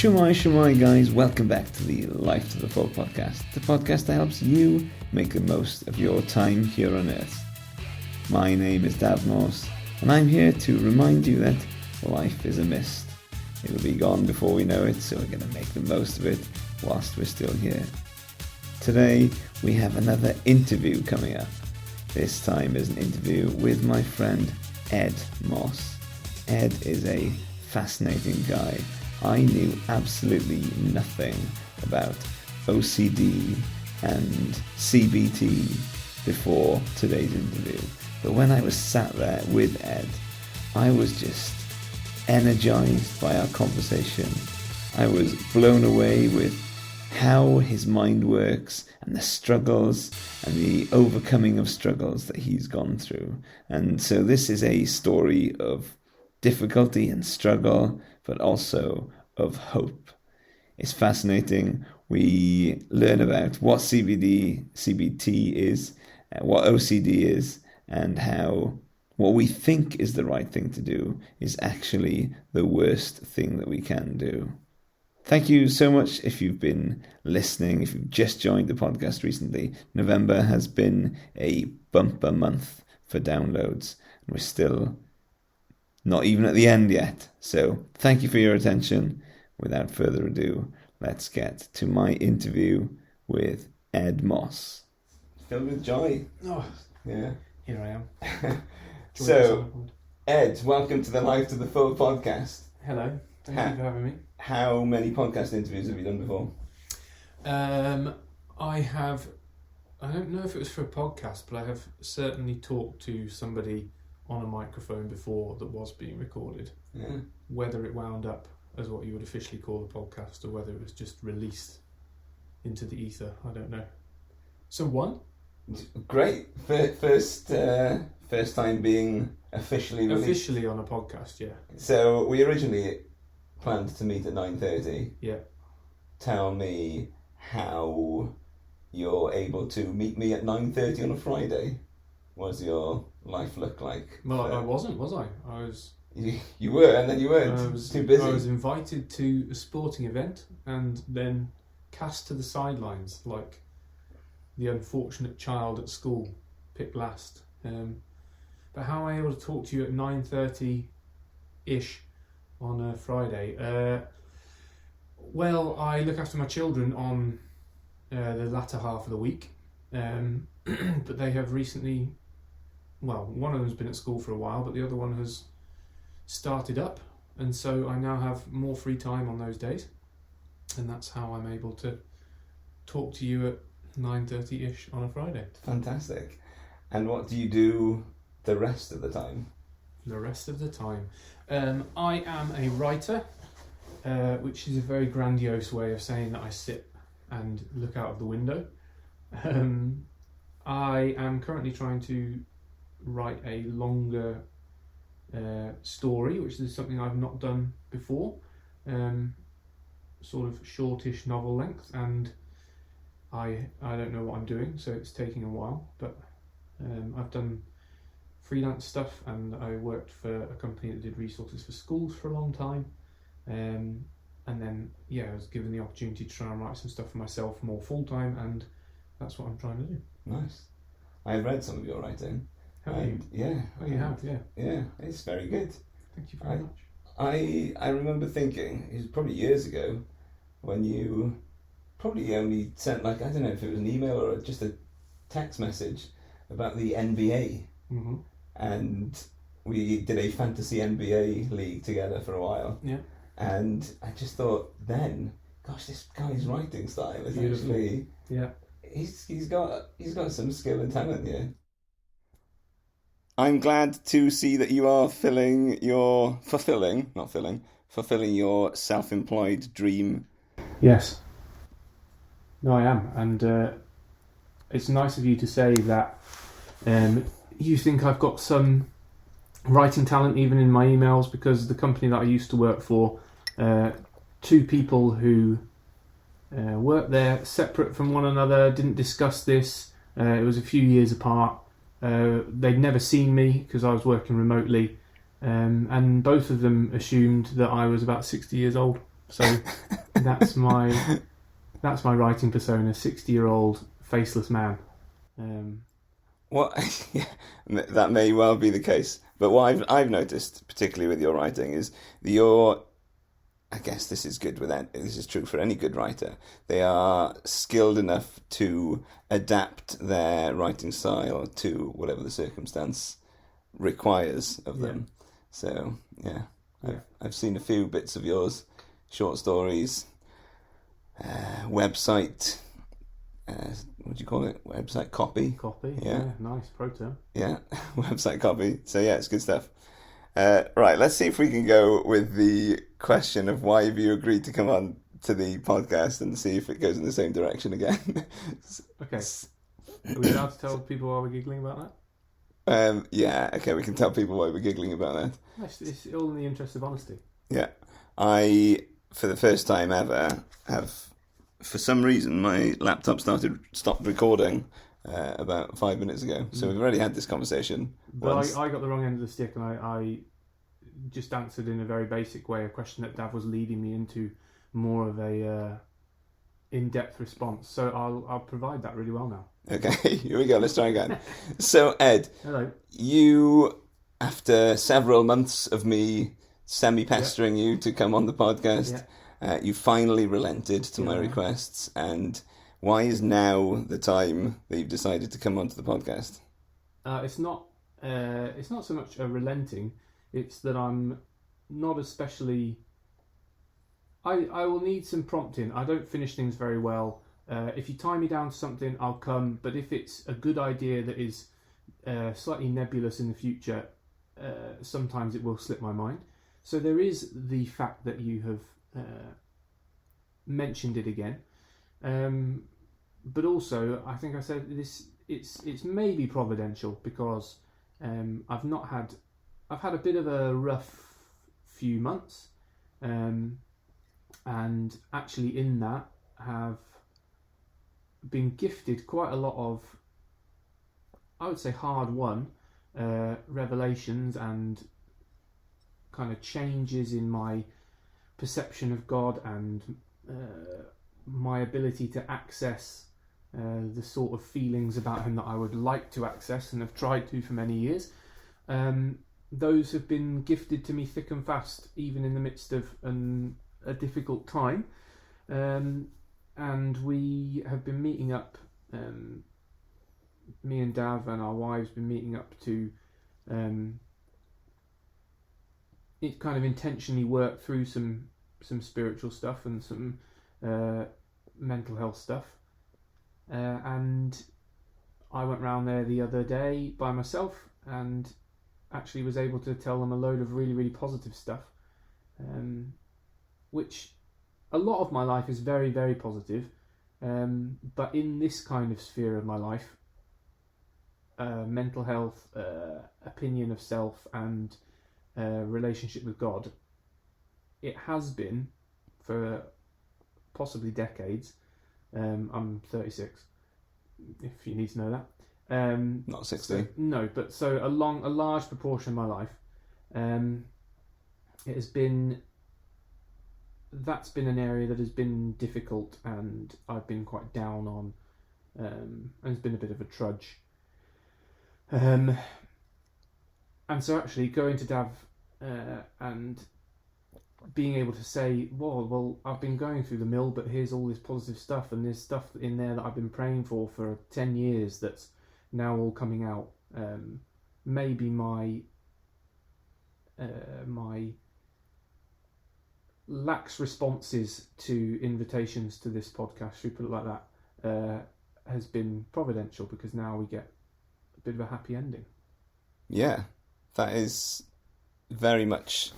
Shumai guys, welcome back to the Life to the Full podcast, the podcast that helps you make the most of your time here on Earth. My name is Dav Morse, and I'm here to remind you that life is a mist. It'll be gone before we know it, so we're going to make the most of it whilst we're still here. Today, we have another interview coming up. This time is an interview with my friend Ed Moss. Ed is a fascinating guy. I knew absolutely nothing about OCD and CBT before today's interview. But when I was sat there with Ed, I was just energized by our conversation. I was blown away with how his mind works and the struggles and the overcoming of struggles that he's gone through. And so this is a story of difficulty and struggle, but also of hope. It's fascinating. We learn about what CBT is, what OCD is, and how what we think is the right thing to do is actually the worst thing that we can do. Thank you so much if you've been listening, if you've just joined the podcast recently. November has been a bumper month for downloads, and we're still not even at the end yet. So thank you for your attention. Without further ado, let's get to my interview with Ed Moss. Filled with joy. Oh, yeah. Here I am. So, Ed, welcome to the Life to the Full podcast. Hello. Thank you for having me. How many podcast interviews have you done before? I don't know if it was for a podcast, but I have certainly talked to somebody on a microphone before that was being recorded. Yeah. Whether it wound up as what you would officially call a podcast or whether it was just released into the ether, I don't know. So one. Great. First time being officially released. Officially on a podcast, yeah. So we originally planned to meet at 9:30. Yeah. Tell me how you're able to meet me at 9:30 on a Friday. What does your life look like? Well, I wasn't, was I? I was... You were, and then you weren't. Too busy. I was invited to a sporting event and then cast to the sidelines like the unfortunate child at school, picked last. But how am I able to talk to you at 9:30-ish on a Friday? Well, I look after my children on the latter half of the week, but they have recently... Well, one of them's been at school for a while, but the other one has started up, and so I now have more free time on those days, and that's how I'm able to talk to you at 9:30-ish on a Friday. Fantastic. And what do you do the rest of the time? The rest of the time? I am a writer, which is a very grandiose way of saying that I sit and look out of the window. I am currently trying to write a longer story, which is something I've not done before, sort of shortish novel length, and I don't know what I'm doing, so it's taking a while, but I've done freelance stuff, and I worked for a company that did resources for schools for a long time, and then I was given the opportunity to try and write some stuff for myself more full-time, and that's what I'm trying to do. Nice. I've read some of your writing. Have you? Yeah. Oh, you have, yeah. Yeah, it's very good. Thank you very much. I remember thinking, it was probably years ago, when you probably only sent, like, I don't know if it was an email or just a text message about the NBA. Mm-hmm. And we did a fantasy NBA league together for a while. Yeah. And I just thought then, gosh, this guy's writing style is Beautiful. actually... Yeah. He's got some skill and talent here. I'm glad to see that you are fulfilling your self-employed dream. Yes. No, I am, and it's nice of you to say that you think I've got some writing talent even in my emails, because the company that I used to work for, two people who worked there separate from one another, didn't discuss this, it was a few years apart. They'd never seen me because I was working remotely, and both of them assumed that I was about 60 years old. So that's my writing persona: 60-year-old faceless man. What? Yeah, that may well be the case. But what I've noticed, particularly with your writing, is your. I guess this is good with this is true for any good writer. They are skilled enough to adapt their writing style to whatever the circumstance requires of them. So yeah, I've seen a few bits of yours, short stories, website. What do you call it? Website copy. Copy. Yeah, nice pro term. Yeah, website copy. So yeah, it's good stuff. Right, let's see if we can go with the question of why have you agreed to come on to the podcast and see if it goes in the same direction again. Okay. Are we allowed to tell people why we're giggling about that? Yeah, okay, we can tell people why we're giggling about that. It's all in the interest of honesty. Yeah. I, for the first time ever, have, for some reason, my laptop stopped recording about 5 minutes ago. So we've already had this conversation. But I got the wrong end of the stick, and I just answered in a very basic way a question that Dav was leading me into more of a in-depth response. So I'll provide that really well now. Okay, here we go. Let's try again. So Ed, hello. You, after several months of me semi-pestering you to come on the podcast, you finally relented to my requests. And why is now the time that you've decided to come onto the podcast? It's not so much a relenting. It's that I'm not especially. I will need some prompting. I don't finish things very well. If you tie me down to something, I'll come. But if it's a good idea that is slightly nebulous in the future, sometimes it will slip my mind. So there is the fact that you have mentioned it again. But also, I think I said this. It's maybe providential because I've had a bit of a rough few months, and actually in that have been gifted quite a lot of, I would say, hard-won revelations and kind of changes in my perception of God and my ability to access the sort of feelings about him that I would like to access and have tried to for many years. Those have been gifted to me thick and fast, even in the midst of a difficult time. And we have been meeting up, me and Dav and our wives been meeting up to it kind of intentionally work through some spiritual stuff and some mental health stuff. And I went round there the other day by myself and actually was able to tell them a load of really, really positive stuff, which a lot of my life is very, very positive, but in this kind of sphere of my life, mental health, opinion of self, and relationship with God, it has been for possibly decades. I'm 36, if you need to know that. Not 60. So, no, but so a large proportion of my life, it has been. That's been an area that has been difficult, and I've been quite down on, and it's been a bit of a trudge. And so actually going to Dav and being able to say, well, I've been going through the mill, but here's all this positive stuff, and there's stuff in there that I've been praying for 10 years that's now all coming out. Maybe my lax responses to invitations to this podcast, should we put it like that, has been providential, because now we get a bit of a happy ending. Yeah, that is very much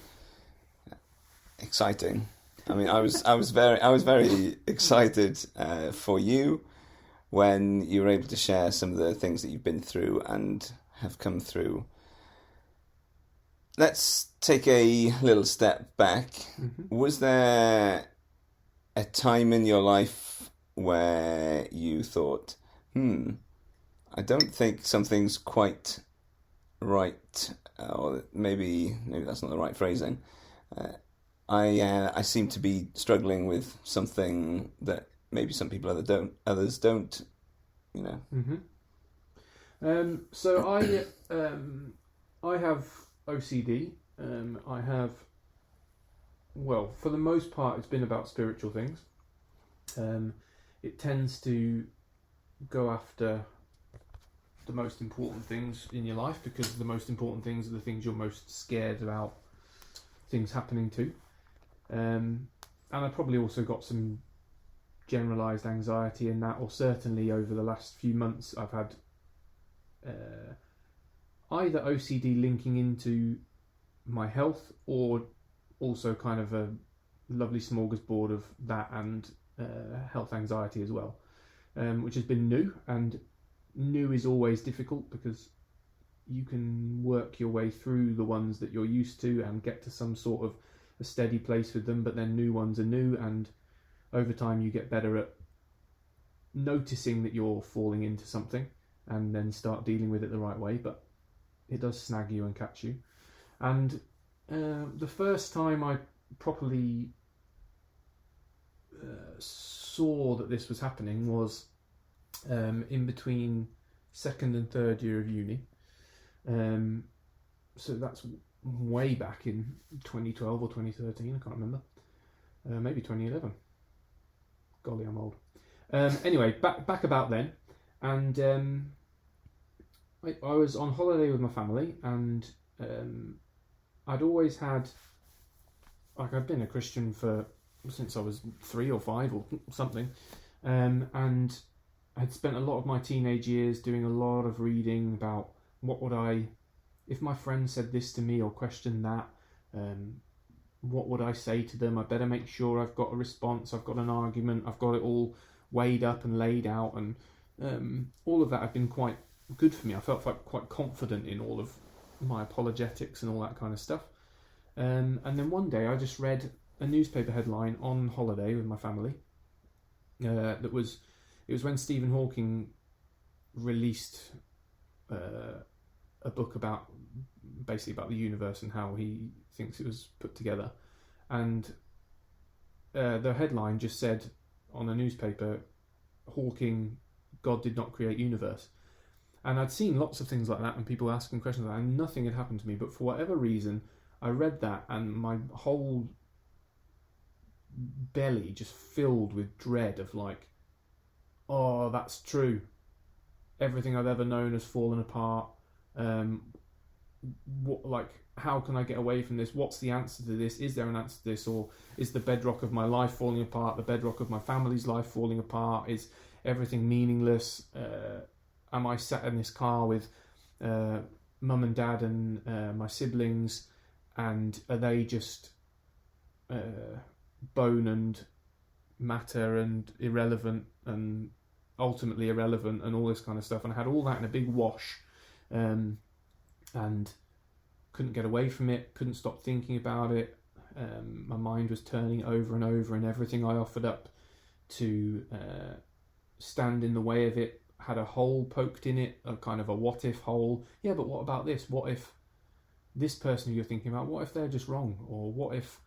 exciting. I mean, I was very excited for you when you were able to share some of the things that you've been through and have come through. Let's take a little step back. Mm-hmm. Was there a time in your life where you thought, I don't think something's quite right, or maybe that's not the right phrasing. I seem to be struggling with something that maybe some people others don't, you know. So I have OCD. I have, well, for the most part, it's been about spiritual things. It tends to go after the most important things in your life, because the most important things are the things you're most scared about things happening to. And I probably also got some generalised anxiety in that, or certainly over the last few months I've had either OCD linking into my health, or also kind of a lovely smorgasbord of that and health anxiety as well, which has been new. And new is always difficult, because you can work your way through the ones that you're used to and get to some sort of a steady place with them, but then new ones are new, and over time you get better at noticing that you're falling into something and then start dealing with it the right way. But it does snag you and catch you. And the first time I properly saw that this was happening was in between second and third year of uni. So that's way back in 2012 or 2013, I can't remember. Maybe 2011. Golly, I'm old. Anyway, back about then, and I was on holiday with my family, and I'd always had, like, I'd been a Christian since I was 3 or 5 or something, and I'd spent a lot of my teenage years doing a lot of reading about if my friend said this to me or questioned that, what would I say to them? I better make sure I've got a response, I've got an argument, I've got it all weighed up and laid out, and all of that had been quite good for me. I felt quite confident in all of my apologetics and all that kind of stuff. And then one day I just read a newspaper headline on holiday with my family. It was when Stephen Hawking released a book about the universe and how he thinks it was put together, and the headline just said on a newspaper, Hawking, God did not create universe. And I'd seen lots of things like that and people asking questions like that, and nothing had happened to me. But for whatever reason, I read that and my whole belly just filled with dread of, like, oh, that's true. Everything I've ever known has fallen apart. How can I get away from this? What's the answer to this? Is there an answer to this? Or is the bedrock of my life falling apart? The bedrock of my family's life falling apart? Is everything meaningless? Am I sat in this car with mum and dad and my siblings, and are they just bone and matter and irrelevant and ultimately irrelevant and all this kind of stuff? And I had all that in a big wash, and couldn't get away from it, couldn't stop thinking about it. My mind was turning over and over, and everything I offered up to stand in the way of it had a hole poked in it, a kind of a what if hole. Yeah, but what about this? What if this person who you're thinking about, what if they're just wrong? Or what if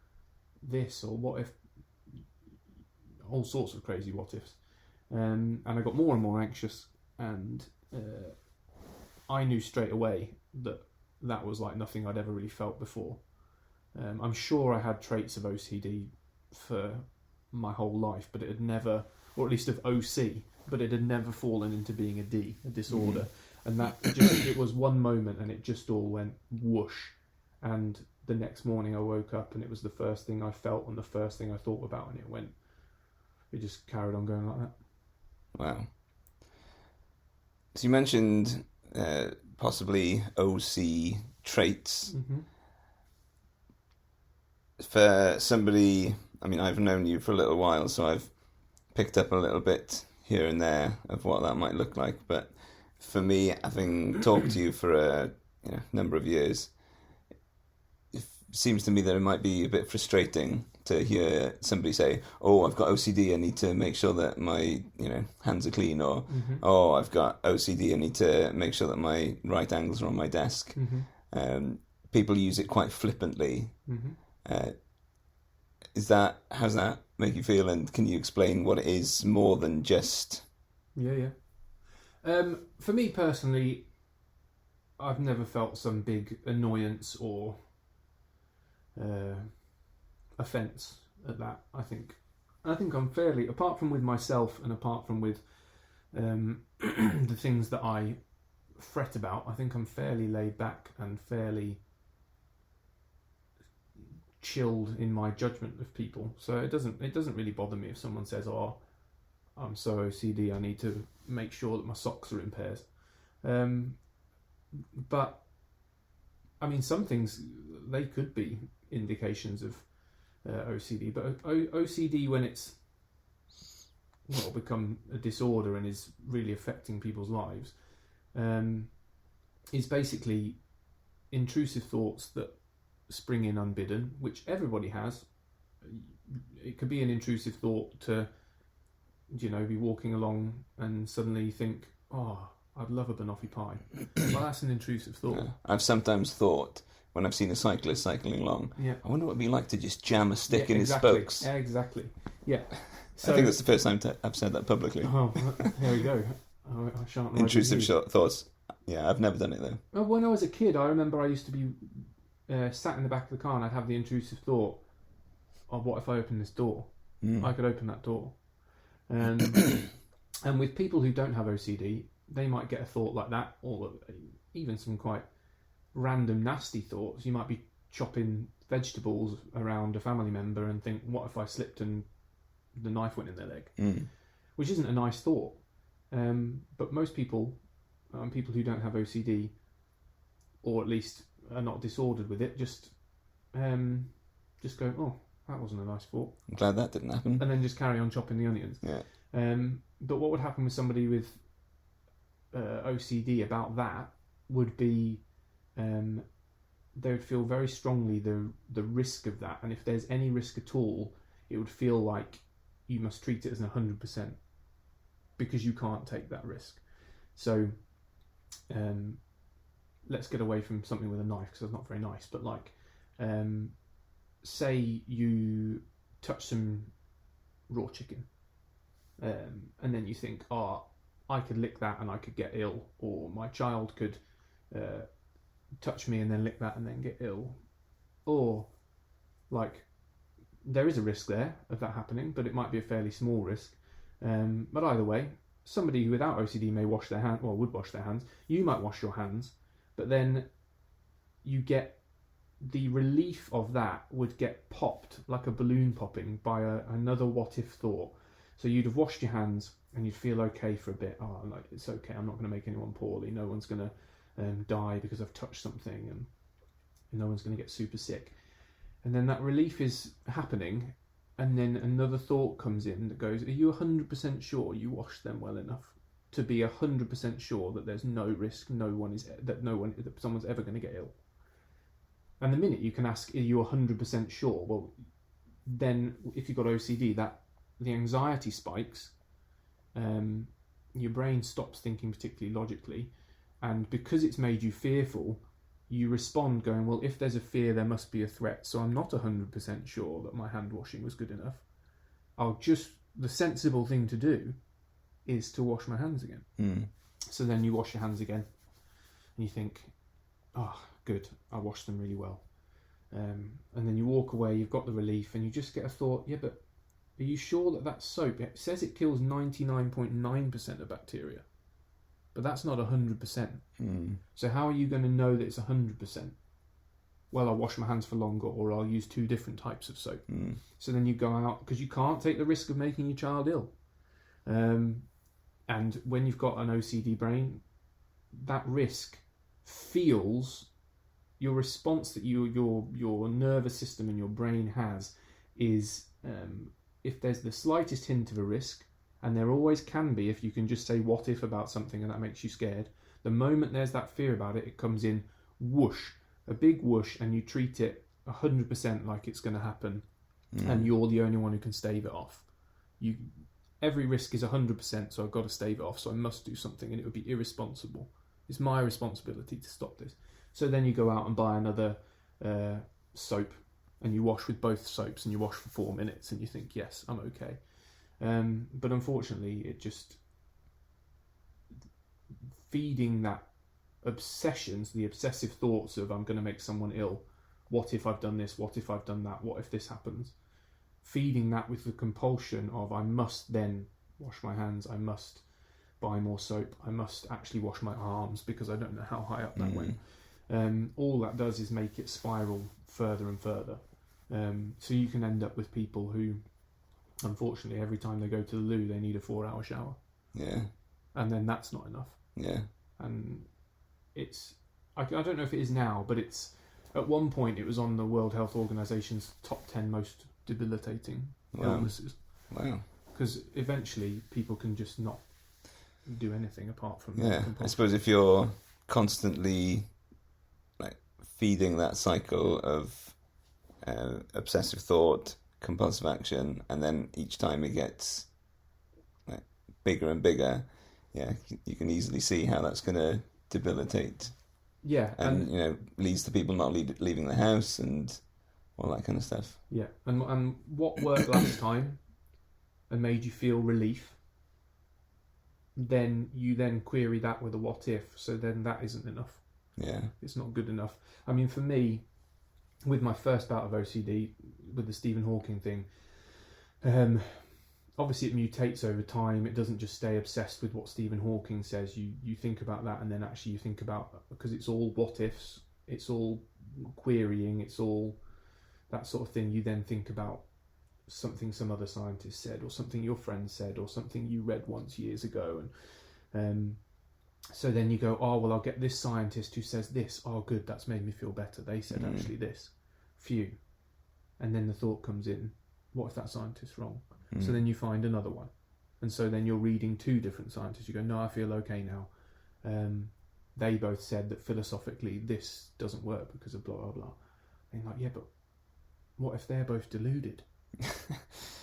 this? Or what if... all sorts of crazy what ifs. And I got more and more anxious, and I knew straight away that was like nothing I'd ever really felt before. I'm sure I had traits of OCD for my whole life, but it had never, or at least of OC, but it had never fallen into being a disorder. Mm-hmm. And that just, it was one moment and it just all went whoosh. And the next morning I woke up and it was the first thing I felt and the first thing I thought about, and it just carried on going like that. Wow. So you mentioned possibly OC traits. Mm-hmm. For somebody, I mean, I've known you for a little while, so I've picked up a little bit here and there of what that might look like. But for me, having talked to you for a number of years, it seems to me that it might be a bit frustrating to hear somebody say, "Oh, I've got OCD. I need to make sure that my hands are clean," or mm-hmm. "Oh, I've got OCD. I need to make sure that my right angles are on my desk." Mm-hmm. People use it quite flippantly. Mm-hmm. how's that make you feel, and can you explain what it is more than just... Yeah. For me personally, I've never felt some big annoyance or offence at that. I think I'm fairly, apart from with myself and apart from with the things that I fret about, I think I'm fairly laid back and fairly chilled in my judgment of people. So it doesn't really bother me if someone says, "Oh, I'm so OCD, I need to make sure that my socks are in pairs." But I mean, some things, they could be indications of OCD, but OCD, when it's become a disorder and is really affecting people's lives, is basically intrusive thoughts that spring in unbidden, which everybody has. It could be an intrusive thought to, be walking along and suddenly think, "Oh, I'd love a banoffee pie." Well, that's an intrusive thought. Yeah. I've sometimes thought, when I've seen a cyclist cycling along, I wonder what it'd be like to just jam a stick in his spokes. Yeah, exactly. Yeah. So, I think that's the first time I've said that publicly. Oh, there we go. I shan't. Intrusive thoughts. Yeah, I've never done it though. Well, when I was a kid, I remember I used to be sat in the back of the car and I'd have the intrusive thought of, what if I open this door? I could open that door. And with people who don't have OCD, they might get a thought like that, or even some quite random nasty thoughts. You might be chopping vegetables around a family member and think, what if I slipped and the knife went in their leg? Which isn't a nice thought. But most people, people who don't have OCD, or at least are not disordered with it, just go, "Oh, that wasn't a nice thought. I'm glad that didn't happen." And then just carry on chopping the onions. Yeah. But what would happen with somebody with OCD about that would be they would feel very strongly the risk of that, and if there's any risk at all, it would feel like you must treat it as 100% because you can't take that risk. So let's get away from something with a knife because that's not very nice, but like say you touch some raw chicken and then you think, "Oh, I could lick that and I could get ill," or "My child could touch me and then lick that and then get ill," or like there is a risk there of that happening, but it might be a fairly small risk. But either way, somebody without OCD may wash their hands, would wash their hands. You might wash your hands, but then you get the relief of that would get popped like a balloon popping by another what if thought. So you'd have washed your hands and you'd feel okay for a bit. "Oh, like, it's okay, I'm not going to make anyone poorly, no one's going to die because I've touched something, and no one's going to get super sick." And then that relief is happening, and then another thought comes in that goes, "Are you 100% sure you washed them well enough to be 100% sure that there's no risk, that someone's ever going to get ill?" And the minute you can ask, "Are you 100% sure?" Well, then if you've got OCD, that the anxiety spikes, your brain stops thinking particularly logically, and because it's made you fearful, you respond going, "Well, if there's a fear, there must be a threat, so I'm not 100% sure that my hand washing was good enough. The sensible thing to do is to wash my hands again." So then you wash your hands again and you think, "Oh, good, I washed them really well." And then you walk away, you've got the relief, and you just get a thought, "Yeah, but are you sure that soap, it says it kills 99.9% of bacteria, but that's not 100%. So how are you going to know that it's 100%? Well, I'll wash my hands for longer, or I'll use 2 different types of soap." So then you go out, because you can't take the risk of making your child ill. And when you've got an OCD brain, that risk feels, your response that your nervous system and your brain has is, if there's the slightest hint of a risk, and there always can be if you can just say "what if" about something and that makes you scared, the moment there's that fear about it, it comes in whoosh, a big whoosh, and you treat it 100% like it's going to happen, and you're the only one who can stave it off. Every risk is 100%, so I've got to stave it off, so I must do something, and it would be irresponsible. It's my responsibility to stop this. So then you go out and buy another soap, and you wash with both soaps and you wash for 4 minutes and you think, yes, I'm okay. But unfortunately, it just feeding that obsessions, the obsessive thoughts of I'm going to make someone ill. What if I've done this? What if I've done that? What if this happens? Feeding that with the compulsion of I must then wash my hands. I must buy more soap. I must actually wash my arms because I don't know how high up that went. All that does is make it spiral further and further. So you can end up with people who, unfortunately, every time they go to the loo, they need a 4-hour shower. Yeah. And then that's not enough. Yeah. And it's, I don't know if it is now, but it's, at one point it was on the World Health Organization's top 10 most debilitating illnesses. Wow. Because eventually people can just not do anything apart from compulsion. I suppose if you're constantly like feeding that cycle of obsessive thought, compulsive action, and then each time it gets like bigger and bigger, you can easily see how that's going to debilitate. Yeah, and leads to people not leaving the house and all that kind of stuff. Yeah, and what worked last time and made you feel relief, then you query that with a what if, so then that isn't enough. Yeah. It's not good enough. I mean, for me, with my first bout of OCD, with the Stephen Hawking thing, obviously it mutates over time. It doesn't just stay obsessed with what Stephen Hawking says. You think about that, and then actually you think about, because it's all what ifs, it's all querying, it's all that sort of thing. You then think about something some other scientist said, or something your friend said, or something you read once years ago, and so then you go, oh well, I'll get this scientist who says this. Oh good, that's made me feel better. They said actually this. Phew. And then the thought comes in, what if that scientist's wrong? So then you find another one, and so then you're reading 2 different scientists. You go, no, I feel okay now. They both said that philosophically this doesn't work because of blah blah blah. And you're like, yeah, but what if they're both deluded?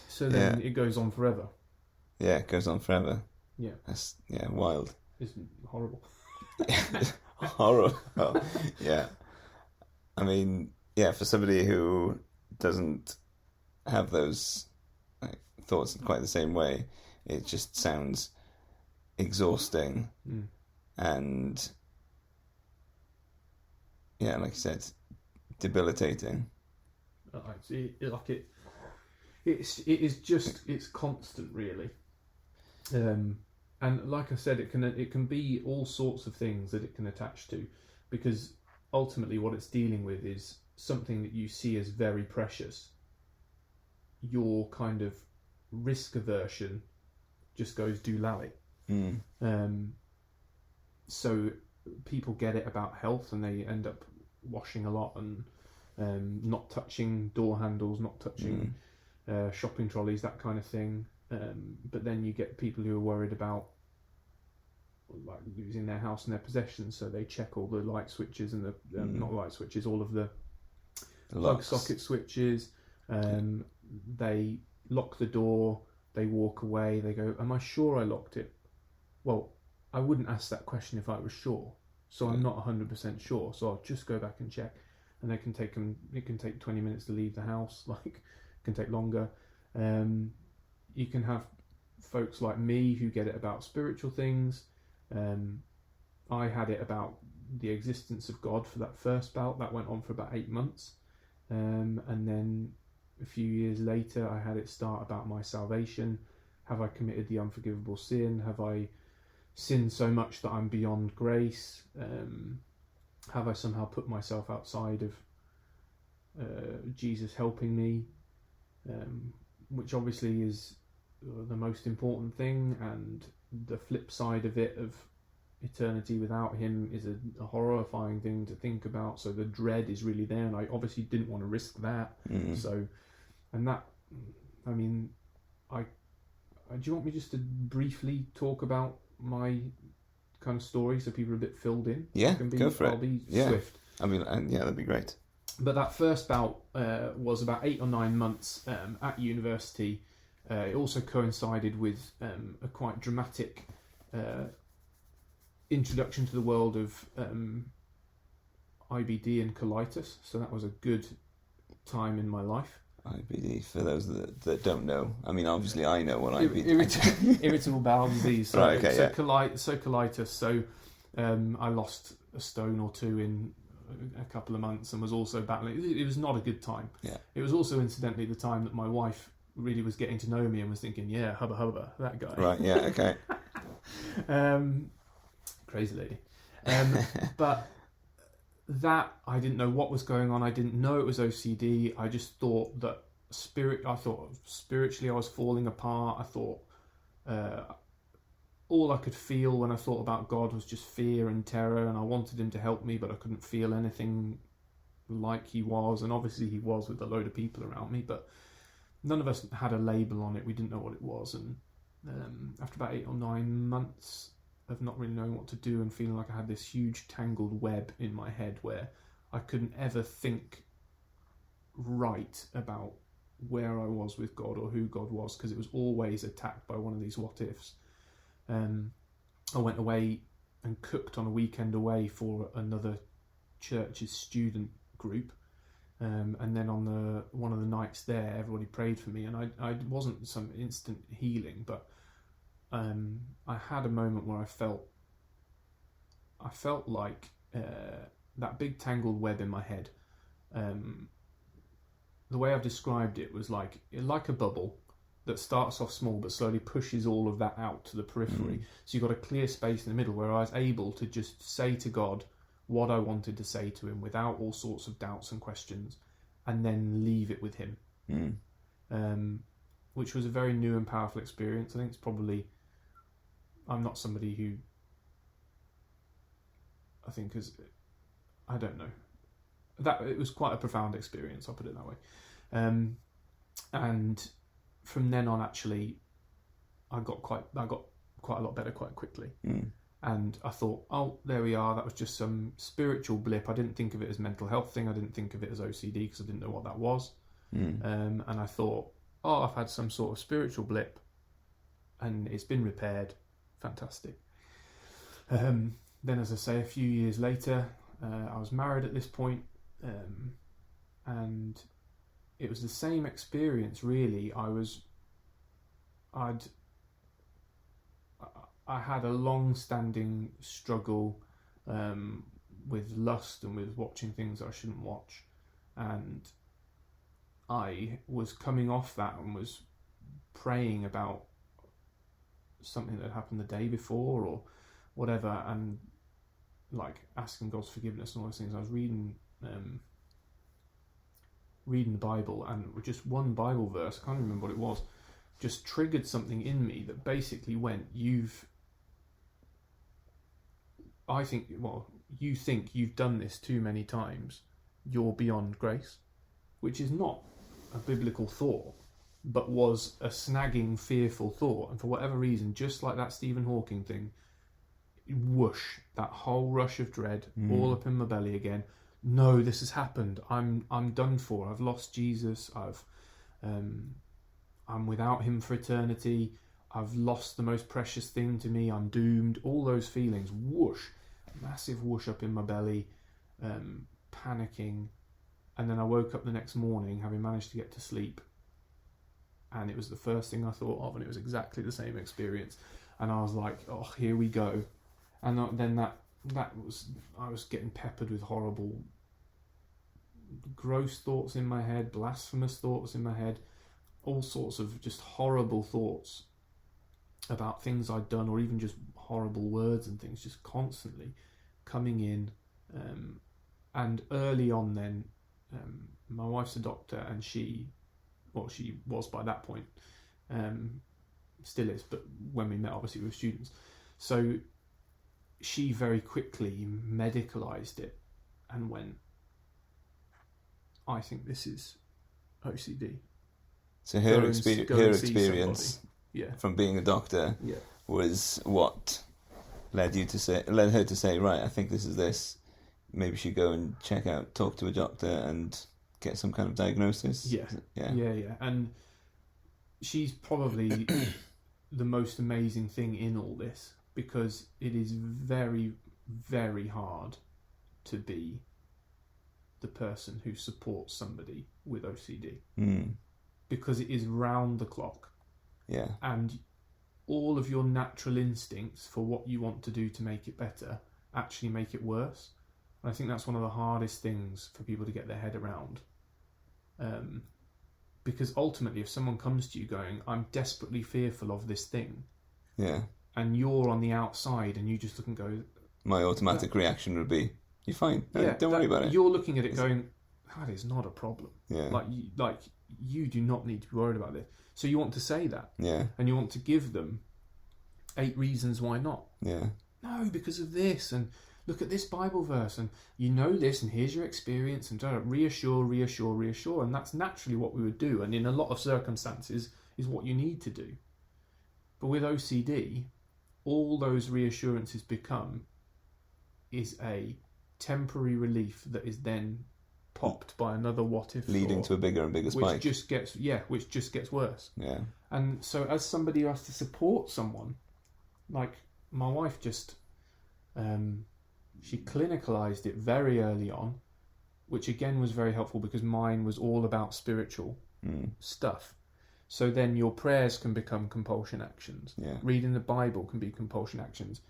So then it goes on forever. Yeah, it goes on forever. Yeah, that's wild. It's horrible. Horrible. Yeah, I mean, for somebody who doesn't have those thoughts in quite the same way, it just sounds exhausting and like you said, debilitating. It's constant, really. And like I said, it can be all sorts of things that it can attach to, because ultimately what it's dealing with is something that you see as very precious. Your kind of risk aversion just goes doolally. So people get it about health, and they end up washing a lot and not touching door handles, not touching shopping trolleys, that kind of thing. But then you get people who are worried about like losing their house and their possessions, so they check all the light switches and the not light switches, all of the plug socket switches. They lock the door, they walk away, they go, am I sure I locked it? Well, I wouldn't ask that question if I was sure, so I'm not 100% sure, so I'll just go back and check. And it can take 20 minutes to leave the house, like it can take longer. You can have folks like me who get it about spiritual things. I had it about the existence of God for that first bout. That went on for about 8 months. And then a few years later, I had it start about my salvation. Have I committed the unforgivable sin? Have I sinned so much that I'm beyond grace? Have I somehow put myself outside of Jesus helping me? Which obviously is the most important thing, and the flip side of it, of eternity without him, is a horrifying thing to think about. So the dread is really there, and I obviously didn't want to risk that. So, and that, I mean, do you want me just to briefly talk about my kind of story so people are a bit filled in? Yeah, go for it. I'll be swift. I mean, that'd be great. But that first bout was about 8 or 9 months at university. It also coincided with a quite dramatic introduction to the world of IBD and colitis. So that was a good time in my life. IBD, for those that don't know. I mean, obviously I know what IBD... Irritable bowel disease. So, right, okay, colitis. So I lost a stone or two in a couple of months and was also battling. It was not a good time. Yeah. It was also incidentally the time that my wife really was getting to know me and was thinking, yeah, hubba hubba, that guy. Right, yeah, okay. Crazy lady. But that, I didn't know what was going on. I didn't know it was OCD. I just thought that spiritually I was falling apart. I thought all I could feel when I thought about God was just fear and terror, and I wanted him to help me, but I couldn't feel anything like he was. And obviously he was with a load of people around me, but none of us had a label on it. We didn't know what it was. And after about 8 or 9 months of not really knowing what to do and feeling like I had this huge tangled web in my head where I couldn't ever think right about where I was with God or who God was, because it was always attacked by one of these what ifs. I went away and cooked on a weekend away for another church's student group, and then on one of the nights there, everybody prayed for me, and I wasn't some instant healing, but I had a moment where I felt like that big tangled web in my head. The way I've described it was like a bubble that starts off small but slowly pushes all of that out to the periphery. So you've got a clear space in the middle where I was able to just say to God what I wanted to say to him without all sorts of doubts and questions, and then leave it with him. Which was a very new and powerful experience. I think it's probably... I'm not somebody who... I think is... I don't know. It was quite a profound experience, I'll put it that way. And from then on, actually, I got quite a lot better quite quickly. And I thought, oh, there we are. That was just some spiritual blip. I didn't think of it as a mental health thing. I didn't think of it as OCD because I didn't know what that was. And I thought, oh, I've had some sort of spiritual blip and it's been repaired. Fantastic. Then, as I say, a few years later, I was married at this point, and it was the same experience, really. I had a long-standing struggle with lust and with watching things I shouldn't watch, and I was coming off that and was praying about something that happened the day before or whatever, and like asking God's forgiveness and all those things. I was reading the Bible, and just one Bible verse, I can't remember what it was, just triggered something in me that basically went, you think you've done this too many times, you're beyond grace, which is not a biblical thought, but was a snagging, fearful thought. And for whatever reason, just like that Stephen Hawking thing, whoosh, that whole rush of dread all up in my belly again. No, this has happened. I'm done for. I've lost Jesus. I'm without him for eternity. I've lost the most precious thing to me. I'm doomed. All those feelings, whoosh, massive whoosh up in my belly, panicking. And then I woke up the next morning, having managed to get to sleep, and it was the first thing I thought of, and it was exactly the same experience. And I was like, oh, here we go. And then that was, I was getting peppered with horrible, gross thoughts in my head, blasphemous thoughts in my head, all sorts of just horrible thoughts about things I'd done, or even just horrible words and things just constantly coming in. And early on then, my wife's a doctor, and she was by that point, still is, but when we met, obviously we were students. So she very quickly medicalised it and went, I think this is OCD. So her experience from being a doctor Yeah. was what led her to say, right, I think this is this. Maybe she go and talk to a doctor and get some kind of diagnosis. Yeah. And she's probably the most amazing thing in all this, because it is very, very hard to be the person who supports somebody with OCD, Mm. because it is round the clock. Yeah. And all of your natural instincts for what you want to do to make it better actually make it worse. And I think that's one of the hardest things for people to get their head around. Because ultimately, if someone comes to you going, I'm desperately fearful of this thing, Yeah. and you're on the outside and you just look and go... My automatic reaction would be, you're fine. Don't worry about it. You're looking at it going, that is not a problem. Yeah. Like you do not need to be worried about this. So you want to say that. Yeah. And you want to give them 8 reasons why not. Yeah. No, because of this, and look at this Bible verse, and you know this, and here's your experience, and reassure, and that's naturally what we would do, and in a lot of circumstances is what you need to do. But with OCD, all those reassurances is a temporary relief that is then popped by another what if, leading to a bigger and bigger spike, which just gets worse. Yeah. And so, as somebody who has to support someone, like my wife, just she clinicalized it very early on, which again was very helpful because mine was all about spiritual stuff. So then your prayers can become compulsion actions. Yeah. Reading the Bible can be compulsion actions.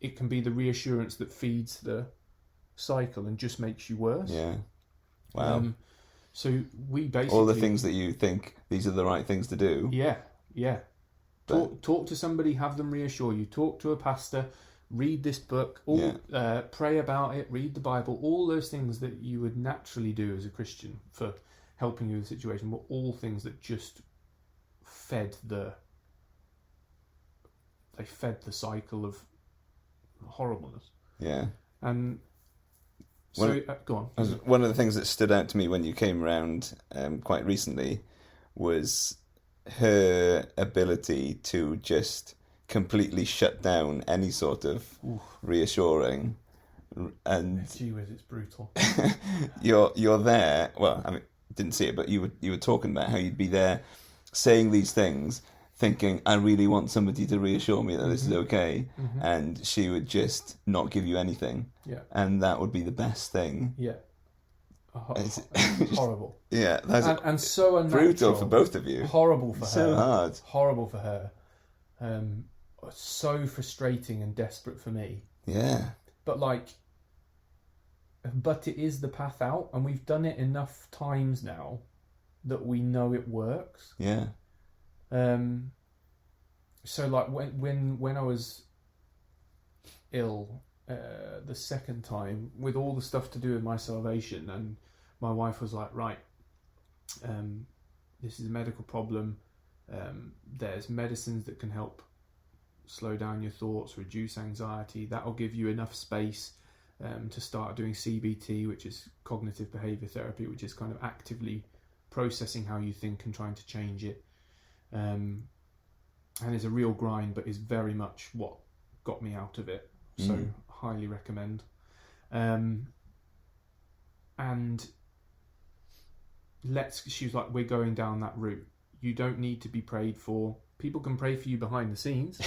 It can be the reassurance that feeds the cycle and just makes you worse. Yeah. Wow. So we basically... all the things that you think these are the right things to do. Yeah. Talk to somebody, have them reassure you. Talk to a pastor, read this book, pray about it, read the Bible. All those things that you would naturally do as a Christian for helping you with the situation were all things that just fed the cycle of horribleness. Yeah. And so, go on. One of the things that stood out to me when you came around quite recently was her ability to just completely shut down any sort of reassuring. And gee whiz, it's brutal. you're there. Well, I mean, didn't see it, but you were talking about how you'd be there, saying these things, thinking, I really want somebody to reassure me that this is okay, and she would just not give you anything. Yeah. And that would be the best thing. Yeah. Horrible. Yeah, that's and so unnatural. Brutal for both of you. Horrible for her. So hard. Horrible for her. So frustrating and desperate for me. Yeah. But it is the path out, and we've done it enough times now that we know it works. Yeah. So when I was ill the second time, with all the stuff to do with my salvation, and my wife was like, right, this is a medical problem, there's medicines that can help slow down your thoughts, reduce anxiety, that'll give you enough space to start doing CBT, which is cognitive behaviour therapy, which is kind of actively processing how you think and trying to change it. And it's a real grind, but is very much what got me out of it. So highly recommend. And she was like, we're going down that route. You don't need to be prayed for. People can pray for you behind the scenes.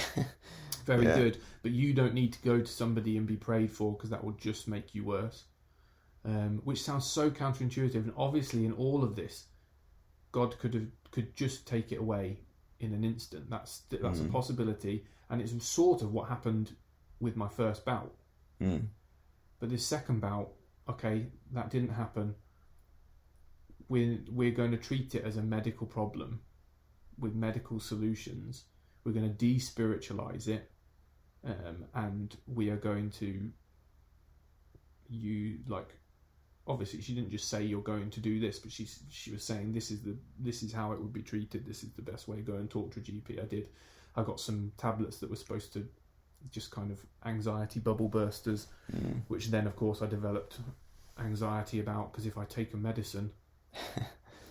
Very good. But you don't need to go to somebody and be prayed for, because that will just make you worse. Which sounds so counterintuitive. And obviously in all of this, God could just take it away in an instant. That's a possibility. And it's sort of what happened with my first bout. But this second bout, okay, that didn't happen. We're going to treat it as a medical problem with medical solutions. We're going to de-spiritualize it, and we are going to obviously she didn't just say you're going to do this, but she was saying this is how it would be treated, this is the best way, go and talk to a GP. I got some tablets that were supposed to just kind of anxiety bubble bursters, which then of course I developed anxiety about, because if I take a medicine,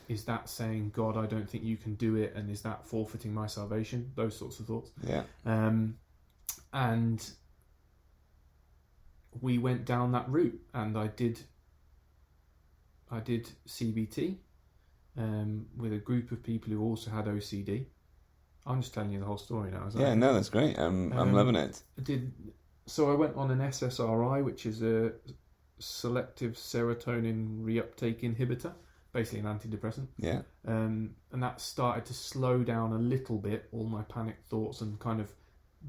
is that saying, God, I don't think you can do it, and is that forfeiting my salvation? Those sorts of thoughts. Yeah. And we went down that route, and I did CBT with a group of people who also had OCD. I'm just telling you the whole story now. No, that's great. I'm loving it. So I went on an SSRI, which is a selective serotonin reuptake inhibitor, basically an antidepressant. Yeah. And that started to slow down a little bit all my panic thoughts and kind of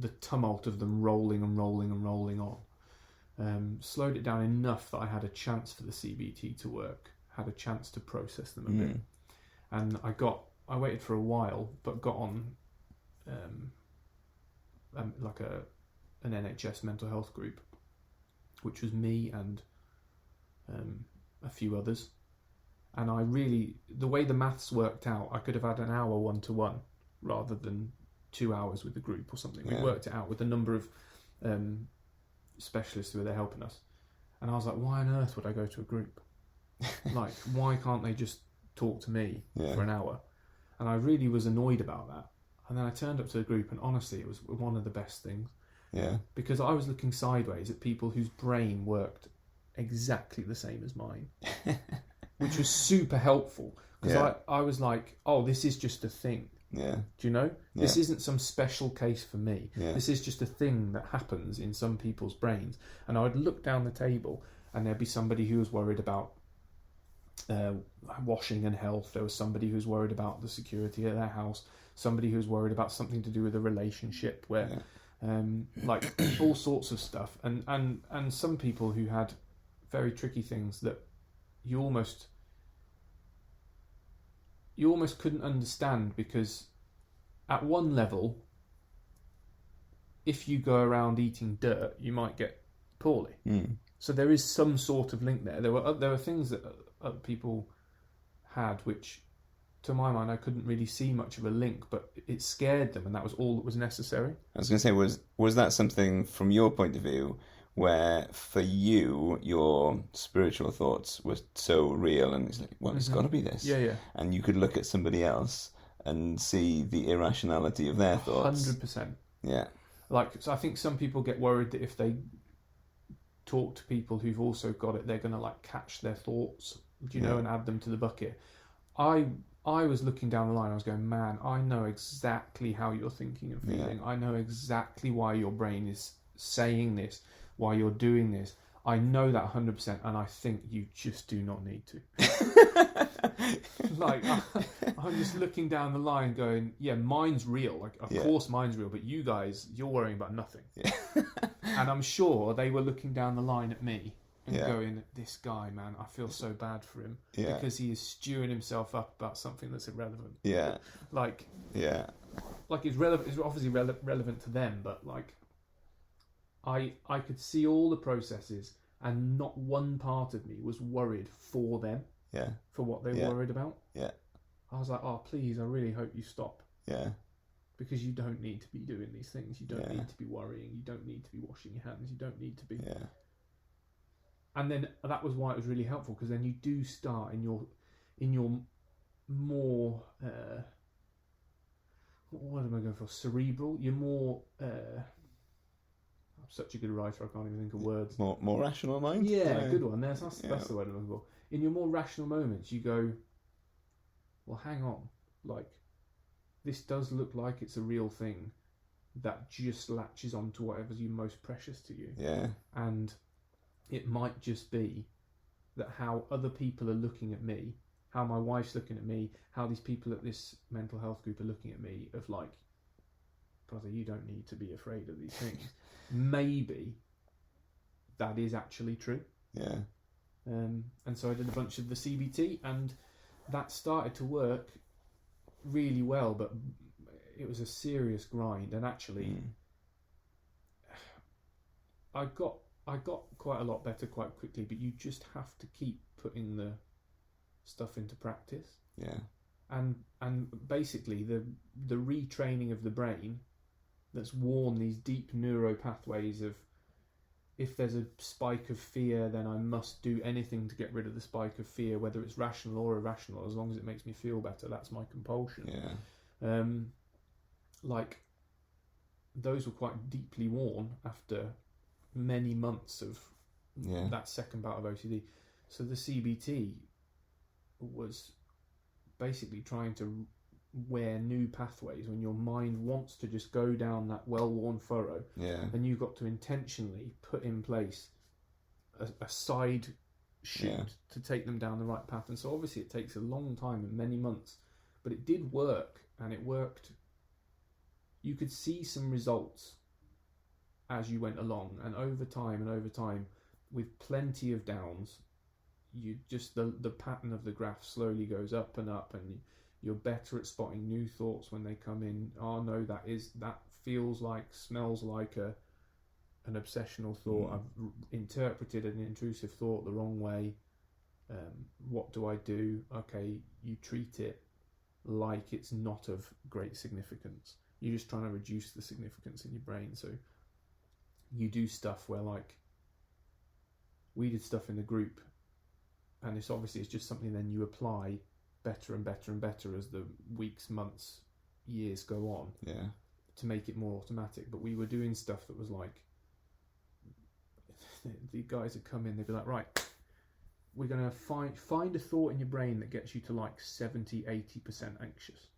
the tumult of them rolling on. Slowed it down enough that I had a chance for the CBT to work, had a chance to process them a bit. And I waited for a while, but got on like an NHS mental health group, which was me and a few others. And the way the maths worked out, I could have had an hour 1-to-1 rather than 2 hours with the group or something. We worked it out with a number of specialists who were there helping us. And I was like, why on earth would I go to a group? Like, why can't they just talk to me for an hour? And I really was annoyed about that. And then I turned up to the group, and honestly, it was one of the best things. Yeah. Because I was looking sideways at people whose brain worked exactly the same as mine, which was super helpful. Because I was like, oh, this is just a thing. Yeah. Do you know? This isn't some special case for me. Yeah. This is just a thing that happens in some people's brains. And I would look down the table, and there'd be somebody who was worried about washing and health. There was somebody who was worried about the security of their house. Somebody who was worried about something to do with a relationship, where like all sorts of stuff. And some people who had very tricky things that you almost couldn't understand, because at one level, if you go around eating dirt, you might get poorly. So there is some sort of link there. There were things that other people had which, to my mind, I couldn't really see much of a link, but it scared them, and that was all that was necessary. I was going to say, was that something from your point of view where for you your spiritual thoughts were so real, and it's like, well, it's got to be this, and you could look at somebody else and see the irrationality of their thoughts? 100%. Yeah. Like, so I think some people get worried that if they talk to people who've also got it, they're going to like catch their thoughts, you know, and add them to the bucket. I was looking down the line, I was going, man, I know exactly how you're thinking and feeling. I know exactly why your brain is saying this, why you're doing this. I know that 100%, and I think you just do not need to. Like, I'm just looking down the line going, yeah, mine's real. Like, of course mine's real, but you guys, you're worrying about nothing. Yeah. And I'm sure they were looking down the line at me and going, this guy, man, I feel so bad for him because he is stewing himself up about something that's irrelevant. Yeah. Like it's relevant. It's obviously relevant to them, but like, I could see all the processes, and not one part of me was worried for them. Yeah. For what they were worried about. Yeah. I was like, oh, please, I really hope you stop. Yeah. Because you don't need to be doing these things. You don't need to be worrying. You don't need to be washing your hands. You don't need to be. Yeah. And then that was why it was really helpful, because then you do start in your more what am I going for? Cerebral. You're more. I'm such a good writer, I can't even think of words. More rational mind? Yeah, good one. That's the word I'm looking for. In your more rational moments, you go, well, hang on. Like, this does look like it's a real thing that just latches on to whatever's most precious to you. Yeah. And it might just be that how other people are looking at me, how my wife's looking at me, how these people at this mental health group are looking at me, of like, brother, you don't need to be afraid of these things. Maybe that is actually true. Yeah. And so I did a bunch of the CBT, and that started to work really well, but it was a serious grind. And actually, I got quite a lot better quite quickly. But you just have to keep putting the stuff into practice. Yeah. And basically the retraining of the brain that's worn these deep neuro pathways of, if there's a spike of fear, then I must do anything to get rid of the spike of fear, whether it's rational or irrational, as long as it makes me feel better. That's my compulsion. Yeah. Like, those were quite deeply worn after many months of that second bout of OCD. So the CBT was basically trying to wear new pathways when your mind wants to just go down that well-worn furrow. Yeah. And you've got to intentionally put in place a side shoot to take them down the right path. And so obviously it takes a long time and many months, but it did work, and it worked. You could see some results as you went along, and over time, with plenty of downs, you just the pattern of the graph slowly goes up and up, and you're better at spotting new thoughts when they come in. Oh no, that feels like, smells like an obsessional thought. I've interpreted an intrusive thought the wrong way. What do I do? Okay, you treat it like it's not of great significance. You're just trying to reduce the significance in your brain. So you do stuff where, like, we did stuff in the group, and it's just something then you apply better and better and better as the weeks, months, years go on. Yeah. To make it more automatic. But we were doing stuff that was like, the guys would come in, they'd be like, right, we're going to find a thought in your brain that gets you to like 70-80% anxious.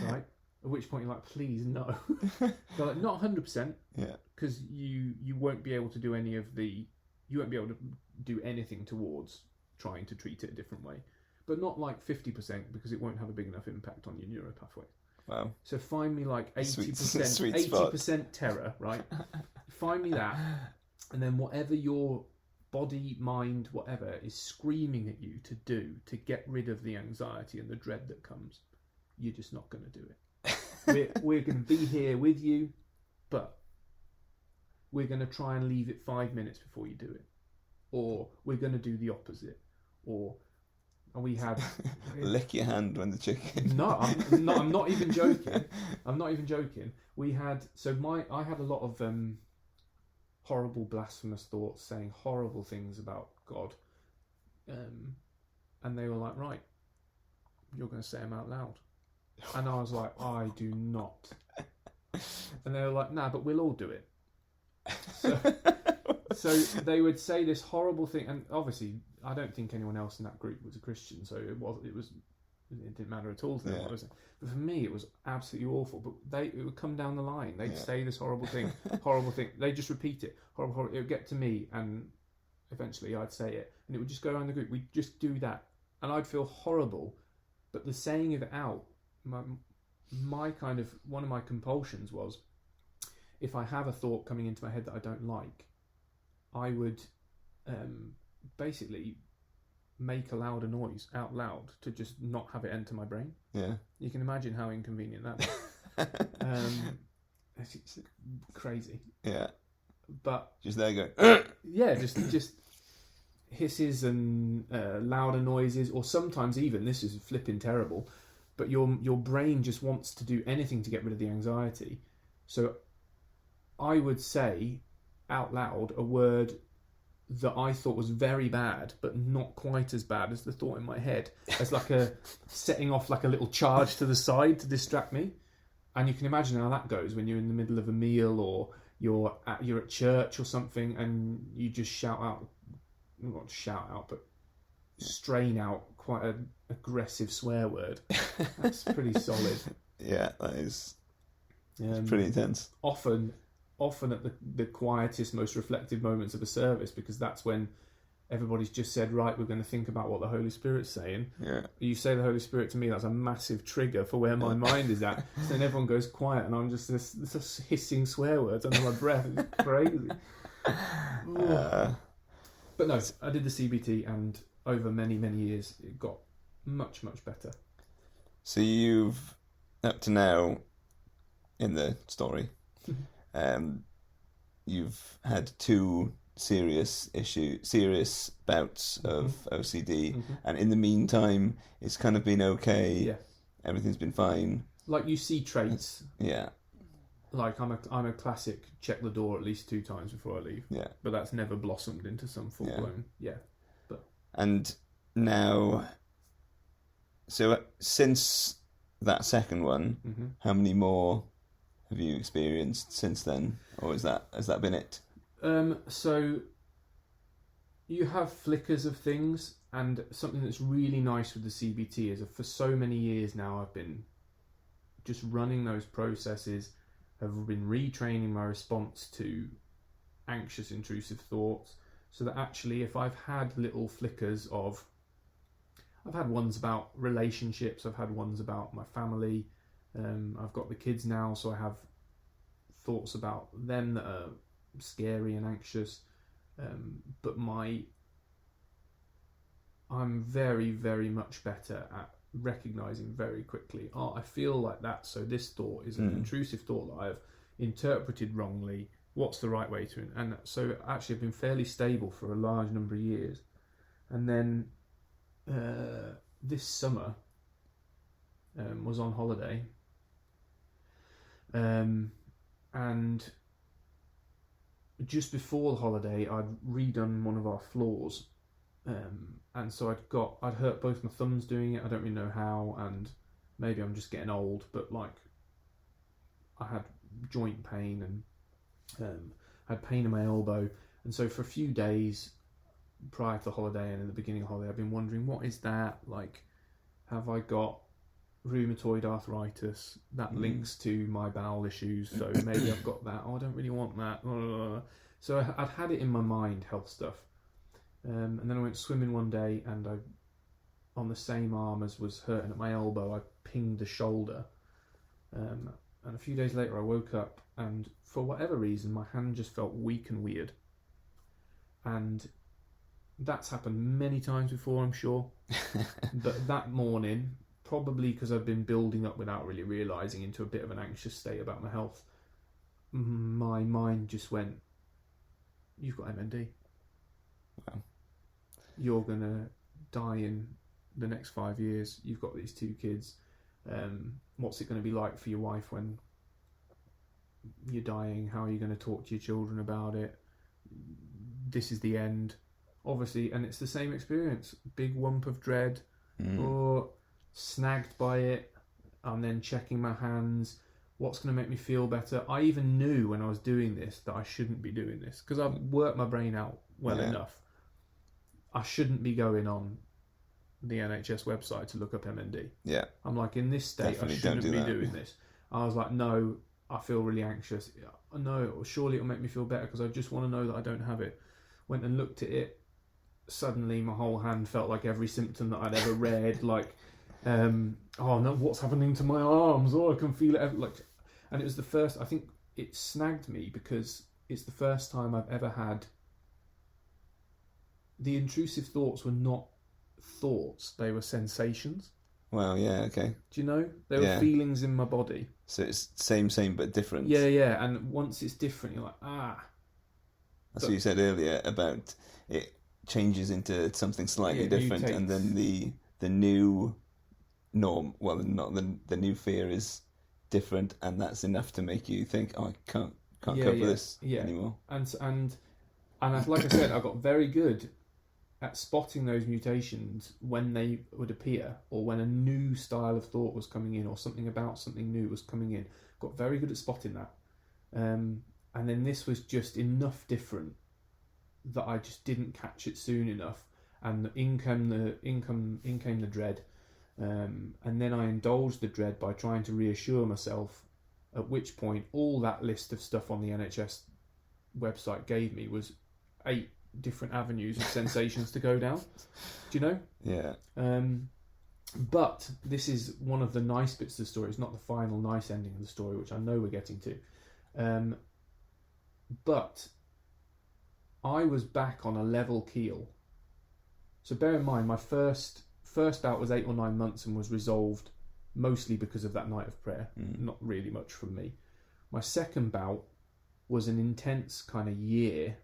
Right? At which point you're like, please, no. They're like, not 100%. Yeah. Because you won't be able to do you won't be able to do anything towards trying to treat it a different way. But not like 50%, because it won't have a big enough impact on your neural pathway. Wow. So find me like 80%, Sweet 80% terror, right? Find me that, and then whatever your body, mind, whatever is screaming at you to do to get rid of the anxiety and the dread that comes, you're just not going to do it. We're going to be here with you, but we're going to try and leave it 5 minutes before you do it, or we're going to do the opposite, or. And we had lick your hand when the chicken. No, I'm not even joking. I'm not even joking. We had I had a lot of horrible blasphemous thoughts, saying horrible things about God, and they were like, right, you're going to say them out loud, and I was like, I do not, and they were like, nah, but we'll all do it. So they would say this horrible thing, and obviously I don't think anyone else in that group was a Christian, so it didn't matter at all to them. Yeah. But for me, it was absolutely awful. But it would come down the line. They'd say this horrible thing. They'd just repeat it. Horrible. It would get to me, and eventually I'd say it, and it would just go around the group. We'd just do that, and I'd feel horrible. But the saying of it out, my kind of one of my compulsions was, if I have a thought coming into my head that I don't like, I would basically make a louder noise out loud to just not have it enter my brain. Yeah. You can imagine how inconvenient that is. It's crazy. Yeah. But just there you go. Yeah, just hisses and louder noises, or sometimes even, this is flipping terrible, but your brain just wants to do anything to get rid of the anxiety. So I would say out loud a word that I thought was very bad, but not quite as bad as the thought in my head, as like setting off like a little charge to the side to distract me. And you can imagine how that goes when you're in the middle of a meal, or you're at church or something, and you just not shout out, but strain out quite an aggressive swear word. That's pretty solid. Yeah, that is pretty intense. Often at the quietest, most reflective moments of a service, because that's when everybody's just said, right, we're going to think about what the Holy Spirit's saying. Yeah. You say the Holy Spirit to me, that's a massive trigger for where my mind is at. So then everyone goes quiet, and I'm just this hissing swear words under my breath. It's crazy. But no, I did the CBT, and over many, many years, it got much, much better. So you've, up to now, in the story, you've had 2 serious bouts of OCD, and in the meantime, it's kind of been okay. Yeah, everything's been fine. Like, you see traits. Yeah. Like, I'm a classic check the door at least 2 times before I leave. Yeah. But that's never blossomed into some full blown. Yeah. But and now, so since that second one, how many more have you experienced since then, or has that been it? So you have flickers of things, and something that's really nice with the CBT is that for so many years now I've been just running those processes, have been retraining my response to anxious, intrusive thoughts, So that actually, if I've had little flickers of, I've had ones about relationships, I've had ones about my family, I've got the kids now, so I have thoughts about them that are scary and anxious, but I'm very, very much better at recognizing very quickly, I feel like that, so this thought is an intrusive thought that I've interpreted wrongly. What's the right way to, and so actually I've been fairly stable for a large number of years. And then this summer was on holiday, and just before the holiday I'd redone one of our floors, and so I'd hurt both my thumbs doing it. I don't really know how, and maybe I'm just getting old, but like I had joint pain and had pain in my elbow, and so for a few days prior to the holiday and in the beginning of the holiday I've been wondering, what is that, like, have I got rheumatoid arthritis that links to my bowel issues, so maybe I've got that, I don't really want that. So I'd had it in my mind, health stuff, and then I went swimming one day, and I, on the same arm as was hurting at my elbow, I pinged the shoulder, and a few days later I woke up, and for whatever reason my hand just felt weak and weird. And that's happened many times before, I'm sure. But that morning, probably because I've been building up without really realising into a bit of an anxious state about my health, my mind just went, you've got MND. Wow. You're going to die in the next 5 years. You've got these 2 kids. What's it going to be like for your wife when you're dying? How are you going to talk to your children about it? This is the end, obviously, and it's the same experience. Big whump of dread, or snagged by it. I'm then checking my hands. What's going to make me feel better? I even knew when I was doing this that I shouldn't be doing this, because I've worked my brain out well enough. I shouldn't be going on the NHS website to look up MND. Yeah. I'm like, in this state, definitely I shouldn't be doing this. I was like, no, I feel really anxious. No, surely it'll make me feel better because I just want to know that I don't have it. Went and looked at it. Suddenly my whole hand felt like every symptom that I'd ever read. Like, oh no, what's happening to my arms? Oh, I can feel it. Like, and it was the first, I think it snagged me because it's the first time I've ever had, the intrusive thoughts were not thoughts, they were sensations. Well, yeah, okay. Do you know? There were feelings in my body. So it's same but different. Yeah, and once it's different, you're like, That's what you said earlier about it changes into something slightly different, and then the new norm, well, not the new fear is different, and that's enough to make you think, oh, I can't cope with this anymore. And like I said, I got very good at spotting those mutations when they would appear, or when a new style of thought was coming in, or something about something new was coming in. Got very good at spotting that. And then this was just enough different that I just didn't catch it soon enough, and in came the dread. And then I indulged the dread by trying to reassure myself, at which point all that list of stuff on the NHS website gave me was 8 different avenues of sensations to go down. Do you know? Yeah. But this is one of the nice bits of the story. It's not the final nice ending of the story, which I know we're getting to. But I was back on a level keel. So bear in mind, my first bout was 8 or 9 months and was resolved mostly because of that night of prayer. Not really much from me. My second bout was an intense kind of year,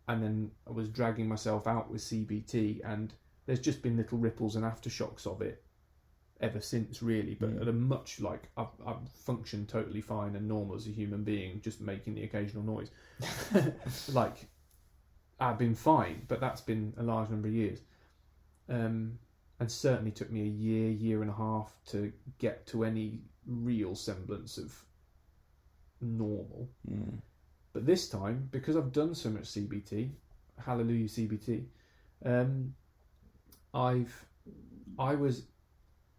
and then I was dragging myself out with CBT, and there's just been little ripples and aftershocks of it ever since, really, but at a much, like, I've functioned totally fine and normal as a human being, just making the occasional noise. Like, I've been fine, but that's been a large number of years. And certainly took me a year and a half to get to any real semblance of normal. But this time, because I've done so much CBT, hallelujah CBT, I was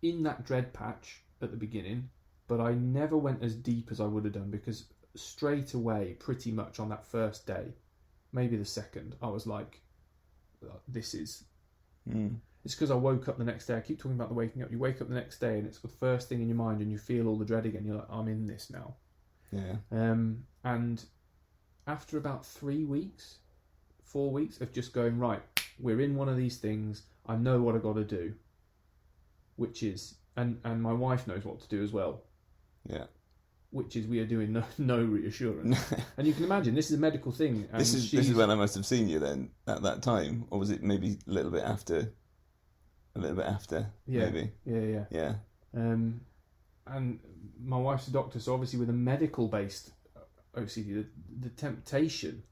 in that dread patch at the beginning, but I never went as deep as I would have done, because straight away, pretty much on that first day, maybe the second, I was like, this is... It's because I woke up the next day. I keep talking about the waking up. You wake up the next day and it's the first thing in your mind and you feel all the dread again. You're like, I'm in this now. Yeah. And after about 3 weeks, 4 weeks of just going, right, we're in one of these things. I know what I've got to do. Which is... And my wife knows what to do as well. Yeah. Which is we are doing no reassurance. And you can imagine, this is a medical thing. And this is when I must have seen you then, at that time. Or was it maybe a little bit after? Yeah. Maybe. Yeah. And my wife's a doctor, so obviously with a medical-based OCD, the temptation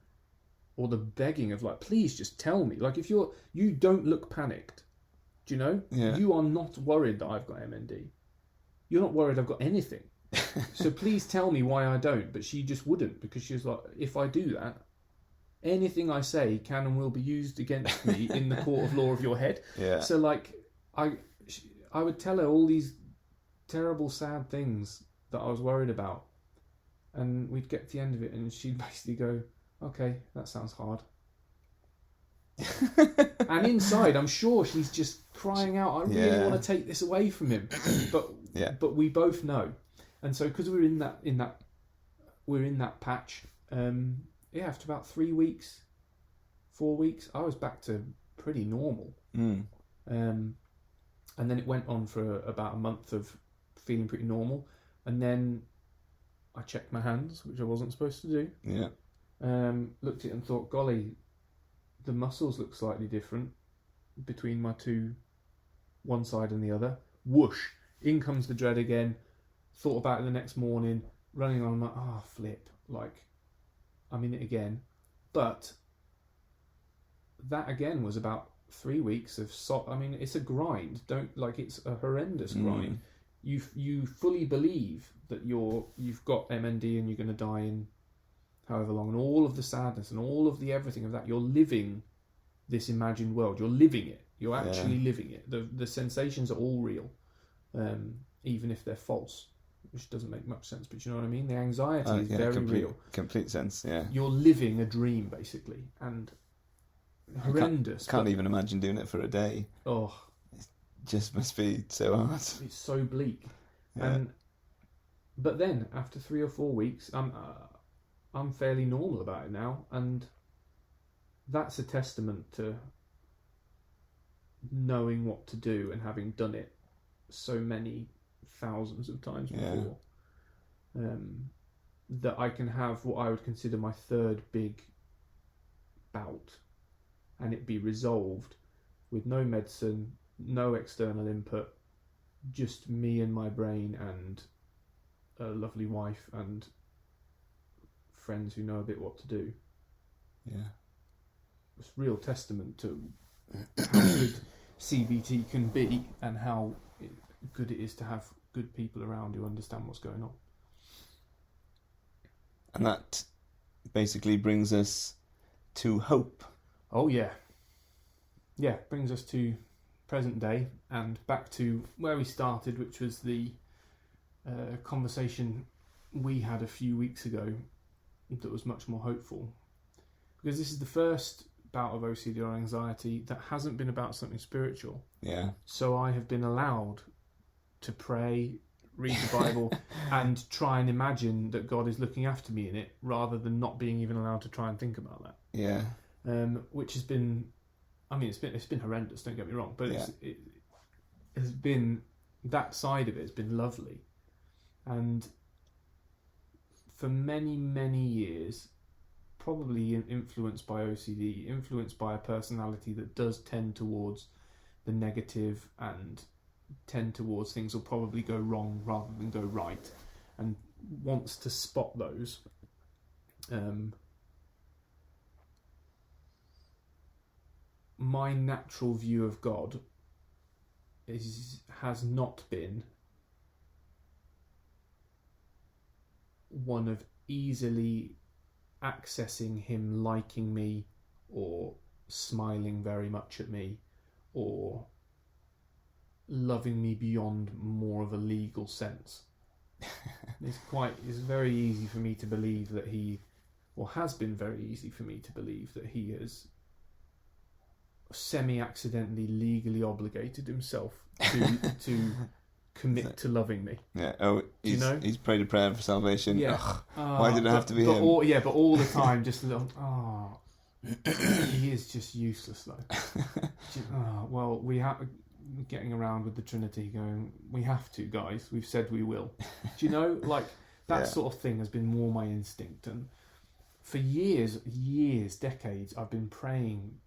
or the begging of like, please just tell me. Like if you don't look panicked, do you know? Yeah. You are not worried that I've got MND. You're not worried I've got anything. So please tell me why I don't. But she just wouldn't, because she was like, if I do that, anything I say can and will be used against me in the court of law of your head. Yeah. So like, I would tell her all these terrible, sad things that I was worried about, and we'd get to the end of it, and she'd basically go, "Okay, that sounds hard." And inside, I'm sure she's just crying out, "I really want to take this away from him," but we both know, and so because we're in that patch. After about 3 weeks, 4 weeks, I was back to pretty normal. And then it went on for about a month of feeling pretty normal. And then I checked my hands, which I wasn't supposed to do. Yeah. Looked at it and thought, golly, the muscles look slightly different between my two, one side and the other. Whoosh, in comes the dread again. Thought about it the next morning, running on, I'm like, flip, like, I'm in it again. But that again was about 3 weeks of it's a grind. It's a horrendous grind. You fully believe that you've got MND and you're going to die in however long, and all of the sadness and all of the everything of that. You're living this imagined world. You're living it. You're actually living it. The sensations are all real, even if they're false, which doesn't make much sense. But you know what I mean. The anxiety is very real. Complete sense. Yeah. You're living a dream basically, and horrendous. Can't even imagine doing it for a day. Oh, it just must be so hard. It's so bleak. Yeah. But then after 3 or 4 weeks, I'm fairly normal about it now, and that's a testament to knowing what to do and having done it so many thousands of times before. That I can have what I would consider my third big bout, and it be resolved with no medicine, no external input, just me and my brain and a lovely wife and friends who know a bit what to do. Yeah. It's a real testament to how good CBT can be and how good it is to have good people around who understand what's going on. And that basically brings us to hope. Oh yeah. Yeah, brings us to present day and back to where we started, which was the conversation we had a few weeks ago that was much more hopeful. Because this is the first bout of OCD or anxiety that hasn't been about something spiritual. Yeah. So I have been allowed to pray, read the Bible, and try and imagine that God is looking after me in it, rather than not being even allowed to try and think about that. Yeah. Which has been, it's been horrendous. Don't get me wrong, but it has been, that side of it has been lovely, and for many, many years, probably influenced by OCD, influenced by a personality that does tend towards the negative and tend towards things will probably go wrong rather than go right, and wants to spot those. My natural view of God has not been one of easily accessing him liking me or smiling very much at me or loving me beyond more of a legal sense. It's very easy for me to believe that he or has been very easy for me to believe that he has semi-accidentally legally obligated himself to commit to loving me. Yeah. Oh, he's prayed a prayer for salvation. Yeah. Ugh, why did it have to be him? But all the time, just a little. He is just useless though. Well, we're getting around with the Trinity, going, we have to, guys. We've said we will. Do you know, like that sort of thing has been more my instinct, and for years, decades, I've been praying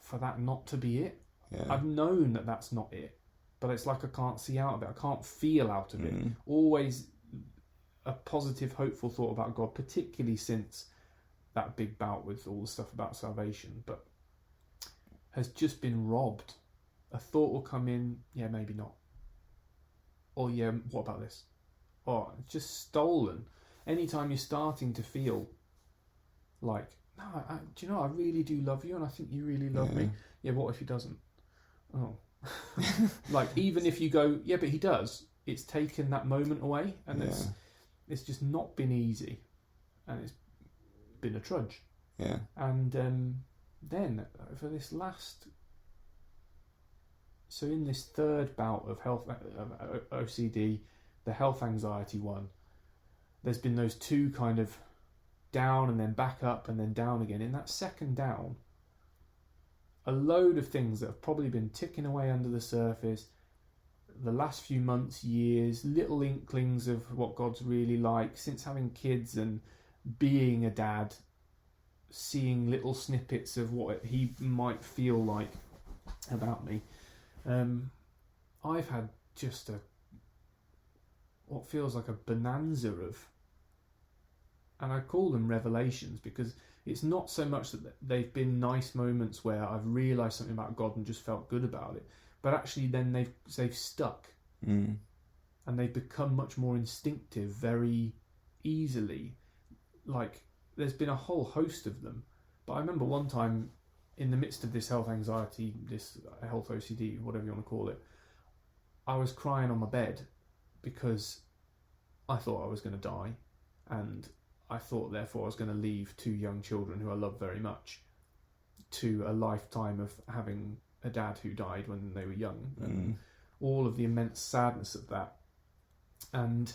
for that not to be it. Yeah. I've known that that's not it, but it's like I can't see out of it. I can't feel out of it. Always a positive, hopeful thought about God, particularly since that big bout with all the stuff about salvation, but has just been robbed. A thought will come in, yeah, maybe not. Or yeah, what about this? Or just stolen. Anytime you're starting to feel like, no, do you know, I really do love you, and I think you really love me. Yeah, what if he doesn't? Oh. Like, even if you go, yeah, but he does, it's taken that moment away, and it's just not been easy, and it's been a trudge. Yeah. And then for this last, so in this third bout of OCD, the health anxiety one, there's been those two kind of down and then back up and then down again. In that second down, a load of things that have probably been ticking away under the surface the last few months, years, little inklings of what God's really like since having kids and being a dad, seeing little snippets of what he might feel like about me. I've had just what feels like a bonanza of, and I call them revelations, because it's not so much that they've been nice moments where I've realised something about God and just felt good about it, but actually then they've stuck, and they've become much more instinctive very easily. Like, there's been a whole host of them, but I remember one time in the midst of this health anxiety, this health OCD, whatever you want to call it, I was crying on my bed because I thought I was going to die, and I thought therefore I was going to leave two young children who I love very much to a lifetime of having a dad who died when they were young, and all of the immense sadness of that. And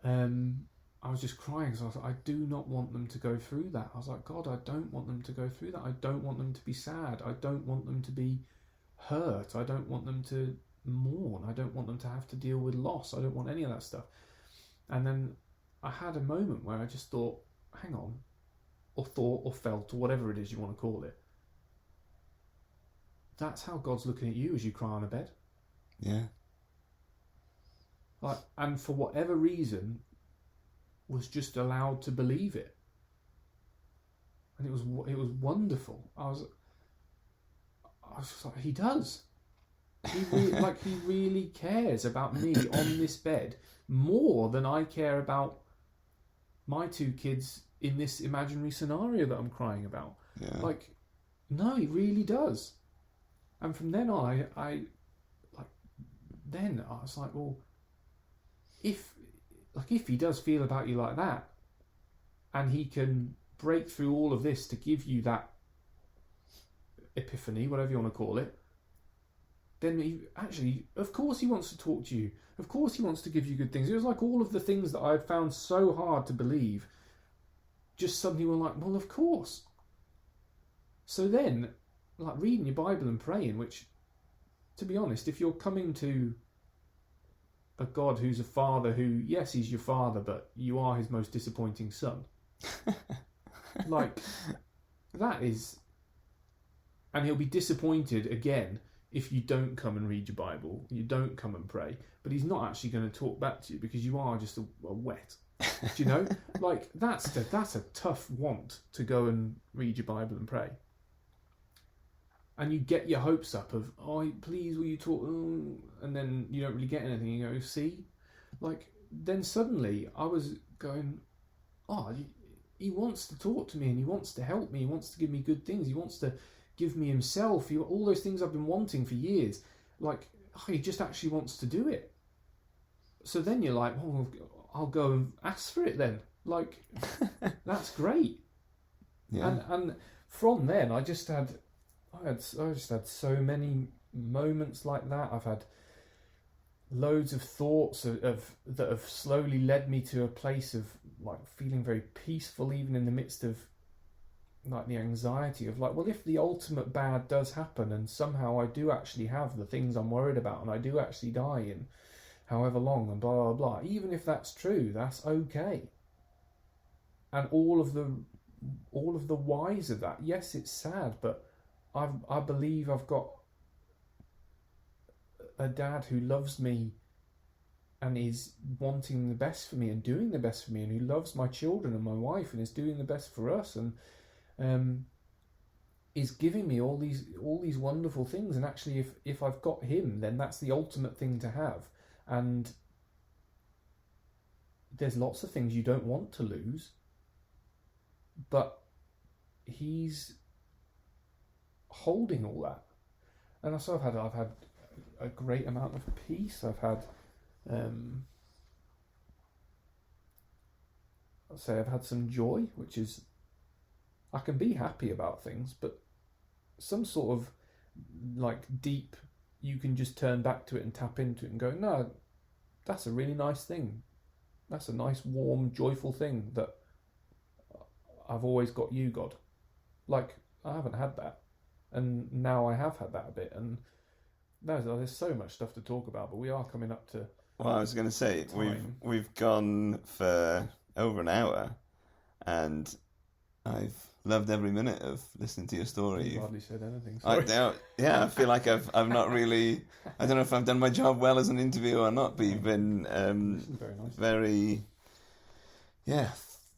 I was just crying because I was like, I do not want them to go through that. I was like, God, I don't want them to go through that. I don't want them to be sad. I don't want them to be hurt. I don't want them to mourn. I don't want them to have to deal with loss. I don't want any of that stuff. And then I had a moment where I just thought, hang on, or thought or felt or whatever it is you want to call it. That's how God's looking at you as you cry on a bed. Yeah. Like, and for whatever reason, was just allowed to believe it, and it was wonderful. I was just like, he does. He really cares about me on this bed more than I care about my two kids in this imaginary scenario that I'm crying about. Yeah. Like, no, he really does. And from then on, I was like, well, if he does feel about you like that, and he can break through all of this to give you that epiphany, whatever you want to call it, then of course he wants to talk to you. Of course he wants to give you good things. It was like all of the things that I had found so hard to believe just suddenly were like, well, of course. So then, like, reading your Bible and praying, which, to be honest, if you're coming to a God who's a father who, yes, he's your father, but you are his most disappointing son. Like, that is... And he'll be disappointed again if you don't come and read your Bible, you don't come and pray, but he's not actually going to talk back to you because you are just a wet. Do you know? Like, that's a tough want to go and read your Bible and pray. And you get your hopes up of, oh, please, will you talk? And then you don't really get anything. You go, see? Like, then suddenly I was going, oh, he wants to talk to me, and he wants to help me. He wants to give me good things. He wants to give me himself. All those things I've been wanting for years. Like, he just actually wants to do it. So then you're like, oh, I'll go and ask for it then. Like, that's great. Yeah. And from then, I just had so many moments like that. I've had loads of thoughts of that have slowly led me to a place of like feeling very peaceful, even in the midst of like the anxiety of like, well, if the ultimate bad does happen and somehow I do actually have the things I'm worried about and I do actually die in however long and blah blah blah, even if that's true, that's okay. And all of the whys of that, yes, it's sad, but I believe I've got a dad who loves me and is wanting the best for me and doing the best for me, and who loves my children and my wife and is doing the best for us, and is giving me all these wonderful things. And actually, if I've got him, then that's the ultimate thing to have. And there's lots of things you don't want to lose, but he's holding all that. And so I've had a great amount of peace. I've had I've had some joy, which is, I can be happy about things, but some sort of like deep, you can just turn back to it and tap into it and go, no, that's a really nice thing. That's a nice, warm, joyful thing that I've always got you, God. Like, I haven't had that. And now I have had that a bit. And there's so much stuff to talk about, but we are coming up to... Well, I was going to say, we've gone for over an hour, and I've loved every minute of listening to your story. You've hardly said anything. Sorry. I feel like I've not really... I don't know if I've done my job well as an interviewer or not, but you've been very nice. Very,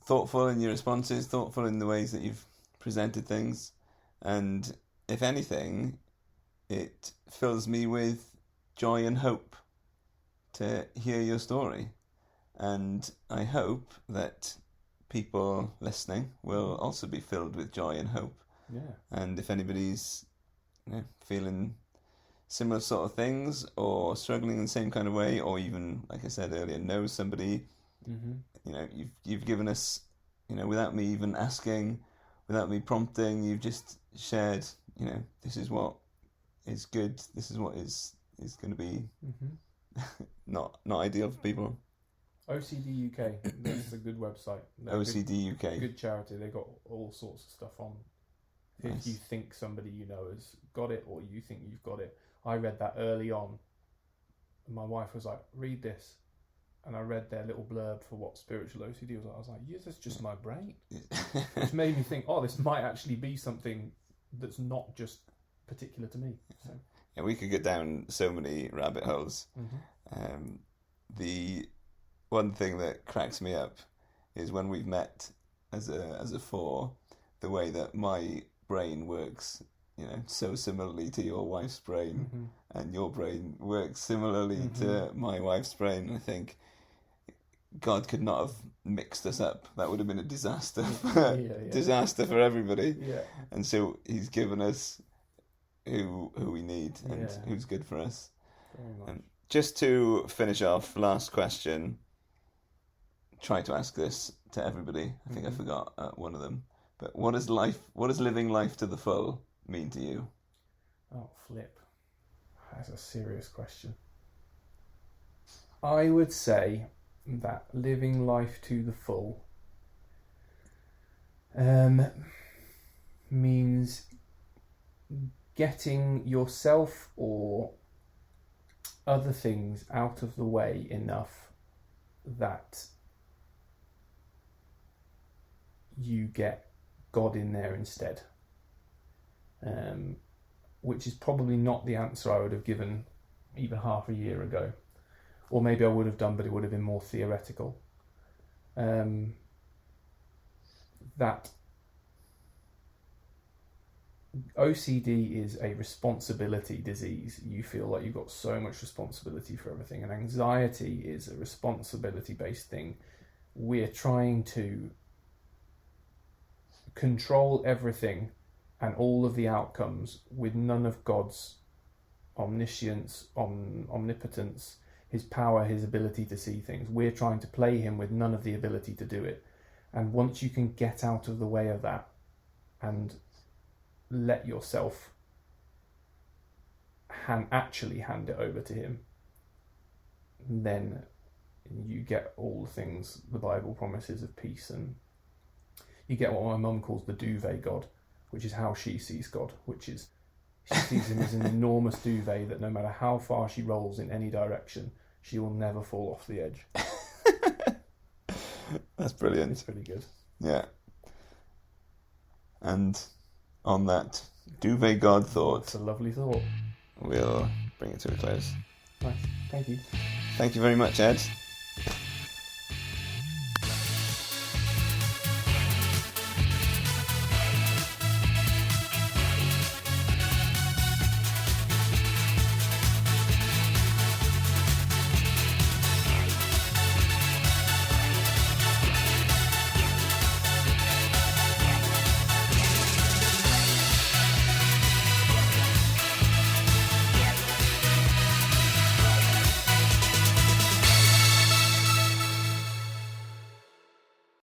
thoughtful in your responses, thoughtful in the ways that you've presented things. And if anything, it fills me with joy and hope to hear your story. And I hope that people listening will also be filled with joy and hope. Yeah. And if anybody's feeling similar sort of things, or struggling in the same kind of way, or even, like I said earlier, knows somebody, you've given us, without me even asking, without me prompting, you've just shared, this is what is good, this is what is going to be not ideal for people. OCD UK, that's a good website. OCD UK. Good charity. They got all sorts of stuff on. Nice. If you think somebody you know has got it, or you think you've got it. I read that early on. And my wife was like, read this. And I read their little blurb for what spiritual OCD was. I was like, yes, that's just my brain. Which made me think, this might actually be something that's not just particular to me. So. Yeah, we could get down so many rabbit holes. The one thing that cracks me up is when we've met as a four, the way that my brain works, so similarly to your wife's brain, and your brain works similarly to my wife's brain. I think God could not have mixed us up. That would have been a disaster. Disaster for everybody. Yeah. And so he's given us who we need and who's good for us. Very much. Just to finish off, last question. Try to ask this to everybody. I think I forgot one of them. But what does living life to the full mean to you? Oh, flip. That's a serious question. I would say that living life to the full means getting yourself or other things out of the way enough that you get God in there instead, which is probably not the answer I would have given even half a year ago, or maybe I would have done, but it would have been more theoretical. That OCD is a responsibility disease. You feel like you've got so much responsibility for everything, and anxiety is a responsibility-based thing. We're trying to control everything and all of the outcomes with none of God's omniscience, omnipotence, his power, his ability to see things. We're trying to play him with none of the ability to do it. And once you can get out of the way of that and let yourself actually hand it over to him, then you get all the things the Bible promises of peace, and you get what my mum calls the duvet God, which is how she sees God, which is she sees him as an enormous duvet that no matter how far she rolls in any direction, she will never fall off the edge. That's brilliant. It's pretty good. Yeah. And on that duvet God thought, It's a lovely thought. we'll bring it to a close. Nice. Thank you. Thank you very much, Ed.